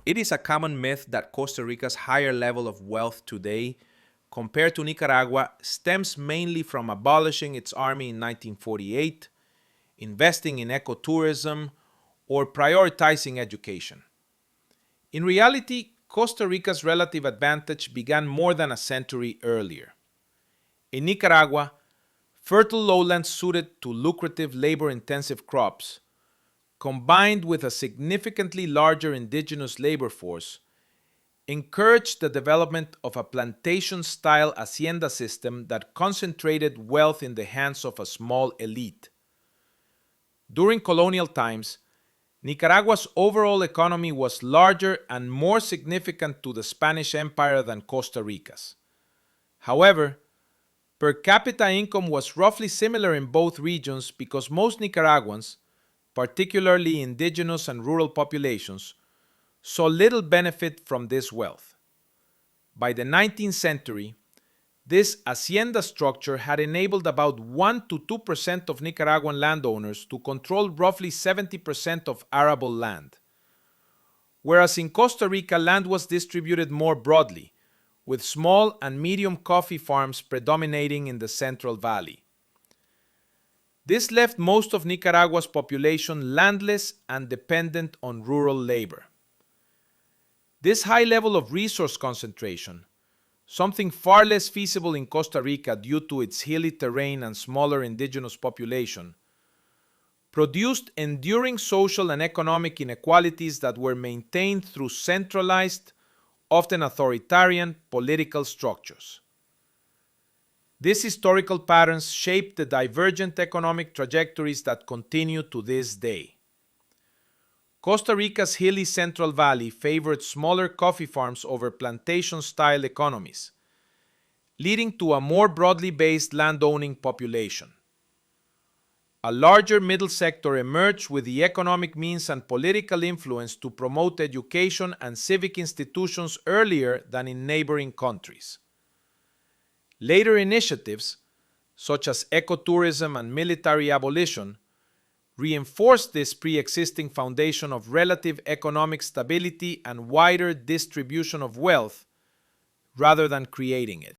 It is a common myth that Costa Rica's higher level of wealth today compared to Nicaragua stems mainly from abolishing its army in 1948, investing in ecotourism, or prioritizing education. In reality, Costa Rica's relative advantage began more than a century earlier. In Nicaragua, fertile lowlands suited to lucrative labor-intensive crops, combined with a significantly larger indigenous labor force, encouraged the development of a plantation-style hacienda system that concentrated wealth in the hands of a small elite. During colonial times, Nicaragua's overall economy was larger and more significant to the Spanish Empire than Costa Rica's. However, per capita income was roughly similar in both regions because most Nicaraguans, particularly indigenous and rural populations, saw little benefit from this wealth. By the 19th century, this hacienda structure had enabled about 1 to 2% of Nicaraguan landowners to control roughly 70% of arable land. Whereas in Costa Rica, land was distributed more broadly, with small and medium coffee farms predominating in the Central Valley. This left most of Nicaragua's population landless and dependent on rural labor. This high level of resource concentration, something far less feasible in Costa Rica due to its hilly terrain and smaller indigenous population, produced enduring social and economic inequalities that were maintained through centralized, often authoritarian, political structures. These historical patterns shaped the divergent economic trajectories that continue to this day. Costa Rica's hilly Central Valley favored smaller coffee farms over plantation-style economies, leading to a more broadly based landowning population. A larger middle sector emerged with the economic means and political influence to promote education and civic institutions earlier than in neighboring countries. Later initiatives, such as ecotourism and military abolition, reinforced this pre-existing foundation of relative economic stability and wider distribution of wealth rather than creating it.